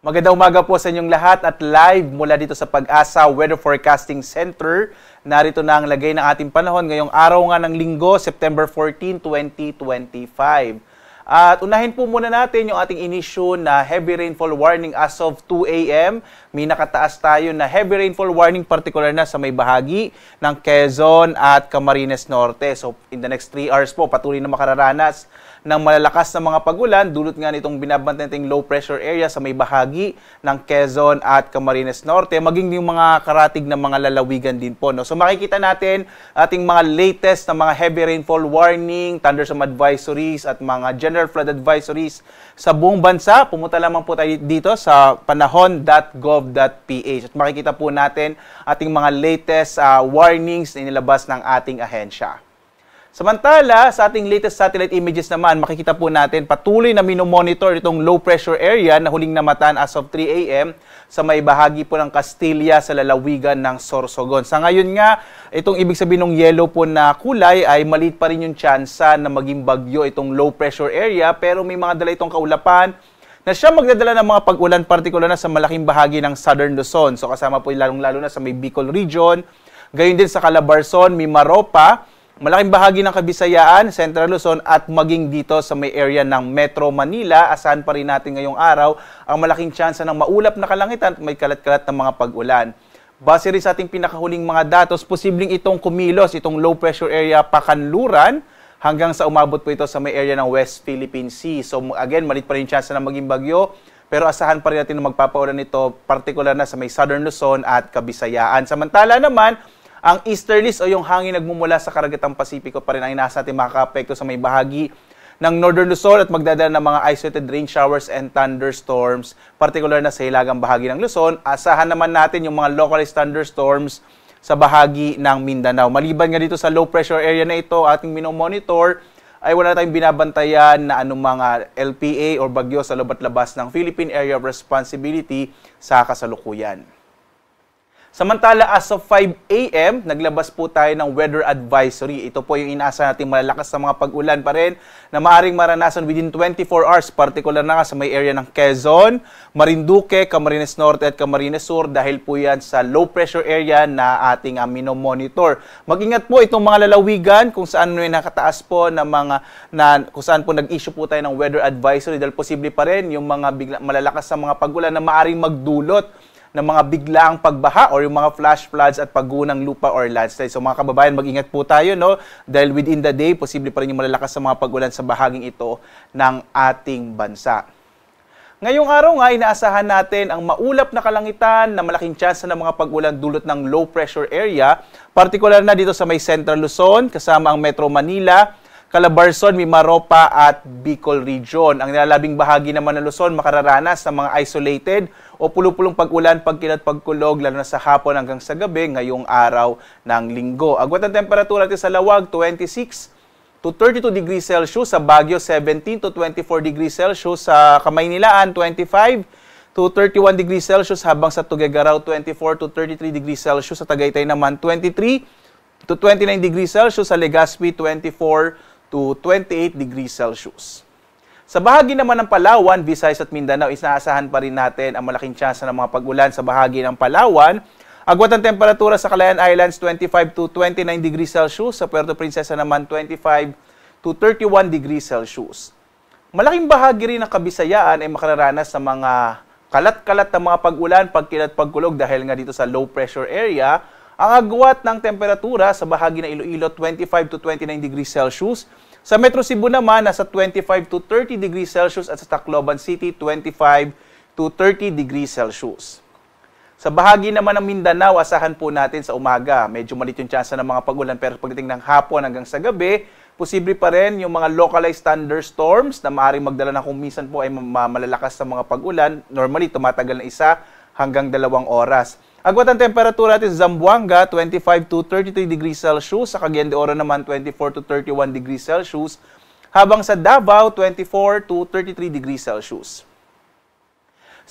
Magandang umaga po sa inyong lahat at live mula dito sa Pag-asa Weather Forecasting Center. Narito na ang lagay ng ating panahon ngayong araw nga ng Linggo, September 14, 2025. At unahin po muna natin yung ating inisyu na heavy rainfall warning as of 2 a.m. May nakataas tayo na heavy rainfall warning particular na sa may bahagi ng Quezon at Camarines Norte. So in the next 3 hours po, patuloy na makararanas ng malalakas na mga pagulan dulot nga nitong binabantay nating low pressure area sa may bahagi ng Quezon at Camarines Norte, maging yung mga karatig na mga lalawigan din po. No? So makikita natin ating mga latest na mga heavy rainfall warning, thunderstorm advisories at mga general flood advisories sa buong bansa. Pumunta lamang po tayo dito sa panahon.gov.ph at makikita po natin ating mga latest warnings na inilabas ng ating ahensya. Samantala, sa ating latest satellite images naman, makikita po natin patuloy na minomonitor itong low pressure area na huling namatan as of 3 a.m. sa may bahagi po ng Castilla sa lalawigan ng Sorsogon. Sa ngayon nga, itong ibig sabihin ng yellow po na kulay ay maliit pa rin yung tsansa na maging bagyo itong low pressure area, pero may mga dala itong kaulapan na siya magdadala ng mga pag-ulan, partikular na sa malaking bahagi ng Southern Luzon. So kasama po lalong-lalo na sa may Bicol region, gayon din sa Calabarzon, Mimaropa, malaking bahagi ng Kabisayaan, Central Luzon at maging dito sa may area ng Metro Manila. Asahan pa rin natin ngayong araw ang malaking tsansa ng maulap na kalangitan at may kalat-kalat na mga pag-ulan. Base rin sa ating pinakahuling mga datos, posibleng itong kumilos, itong low pressure area Pakanluran hanggang sa umabot po ito sa may area ng West Philippine Sea. So again, malit pa rin tsansa na maging bagyo, pero asahan pa rin natin na magpapaulan ito, particular na sa may Southern Luzon at Kabisayaan. Samantala naman, ang easterlies o yung hangin nagmumula sa Karagatang Pasipiko pa rin ang inaasa natin makaka-apekto sa may bahagi ng Northern Luzon at magdadala ng mga isolated rain showers and thunderstorms, particular na sa hilagang bahagi ng Luzon. Asahan naman natin yung mga localized thunderstorms sa bahagi ng Mindanao. Maliban nga dito sa low pressure area na ito, ating minomonitor, ay wala tayong binabantayan na anong mga LPA o bagyo sa loob at labas ng Philippine Area of Responsibility sa kasalukuyan. Samantala, as of 5 a.m., naglabas po tayo ng weather advisory. Ito po yung inaasa natin malalakas na mga pag-ulan pa rin na maaaring maranasan within 24 hours, particular na nga sa may area ng Quezon, Marinduque, Camarines Norte at Camarines Sur dahil po yan sa low pressure area na ating minomonitor. Mag-ingat po itong mga lalawigan kung saan may nakataas po na kung saan po nag-issue po tayo ng weather advisory dahil posible pa rin yung mga malalakas na mga pag-ulan na maaaring magdulot ng mga biglaang pagbaha or yung mga flash floods at paggunang lupa or landslide. So mga kababayan, mag-ingat po tayo, no? Dahil within the day, posible pa rin yung malalakas sa mga pag-ulan sa bahaging ito ng ating bansa. Ngayong araw nga, inaasahan natin ang maulap na kalangitan na malaking tsansa ng mga pag-ulan dulot ng low pressure area, particular na dito sa may Central Luzon, kasama ang Metro Manila, Calabarzon, Mimaropa at Bicol region. Ang nilalabing bahagi naman ng Luzon makararanas ng mga isolated o pulupulong pag-ulan, pagkilat, pagkulog, lalo na sa hapon hanggang sa gabi ngayong araw ng Linggo. Agwat ang temperatura natin sa Lawag, 26 to 32 degrees Celsius, sa Baguio 17 to 24 degrees Celsius, sa Kamaynilaan 25 to 31 degrees Celsius, habang sa Tuguegarao 24 to 33 degrees Celsius, sa Tagaytay naman 23 to 29 degrees Celsius, sa Legazpi 24 to 28 degrees Celsius. Sa bahagi naman ng Palawan, Visayas at Mindanao, inaasahan pa rin natin ang malaking tsansa ng mga pag-ulan sa bahagi ng Palawan. Agwat ang temperatura sa Calayan Islands, 25 to 29 degrees Celsius, sa Puerto Princesa naman 25 to 31 degrees Celsius. Malaking bahagi rin ng Kabisayaan ay makararanas sa mga kalat-kalat na mga pag-ulan, pagkilat, pagkulog dahil nga dito sa low pressure area. Ang agwat ng temperatura sa bahagi ng Iloilo, 25 to 29 degrees Celsius. Sa Metro Cebu naman, nasa 25 to 30 degrees Celsius at sa Tacloban City, 25 to 30 degrees Celsius. Sa bahagi naman ng Mindanao, asahan po natin sa umaga. Medyo malit yung tsansa ng mga pag-ulan, pero pagdating ng hapon hanggang sa gabi, posible pa rin yung mga localized thunderstorms na maaaring magdala na kung minsan po ay malalakas sa mga pag-ulan. Normally, tumatagal na 1 hanggang 2 oras. Agwat ang temperatura natin sa Zamboanga, 25 to 33 degrees Celsius. Sa Cagayan de Oro naman, 24 to 31 degrees Celsius. Habang sa Davao, 24 to 33 degrees Celsius.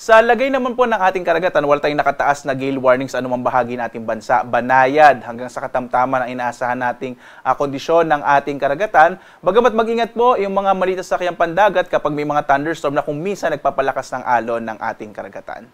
Sa lagay naman po ng ating karagatan, wala tayong nakataas na gale warning sa anumang bahagi ng ating bansa. Banayad hanggang sa katamtaman ang inaasahan nating kondisyon ng ating karagatan. Bagamat mag-ingat po yung mga maliit na sasakyang pandagat kapag may mga thunderstorm na kung minsan nagpapalakas ng alon ng ating karagatan.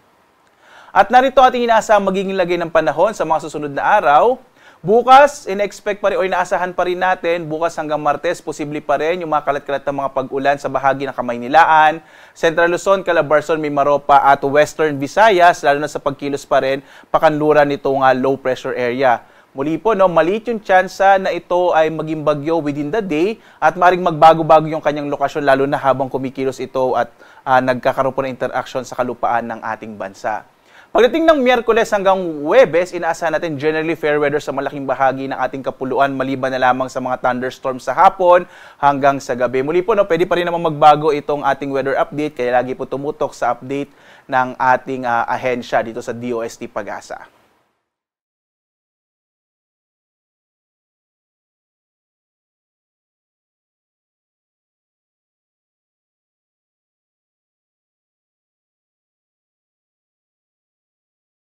At narito ating inaasahan magiging lagay ng panahon sa mga susunod na araw. Bukas, in-expect pa rin o inaasahan pa rin natin, bukas hanggang Martes, posible pa rin yung mga kalat-kalat na mga pag-ulan sa bahagi ng Kamaynilaan, Central Luzon, Calabarzon, Mimaropa at Western Visayas, lalo na sa pagkilos pa rin, pakanluran nitong low pressure area. Muli po, maliit yung tsansa na ito ay maging bagyo within the day at maaaring magbago-bago yung kanyang lokasyon lalo na habang kumikilos ito at nagkakaroon po ng interaction sa kalupaan ng ating bansa. Pagdating ng Miyerkules hanggang Huwebes, inaasahan natin generally fair weather sa malaking bahagi ng ating kapuluan maliban na lamang sa mga thunderstorms sa hapon hanggang sa gabi. Muli po, pwede pa rin naman magbago itong ating weather update kaya lagi po tumutok sa update ng ating ahensya dito sa DOST Pag-asa.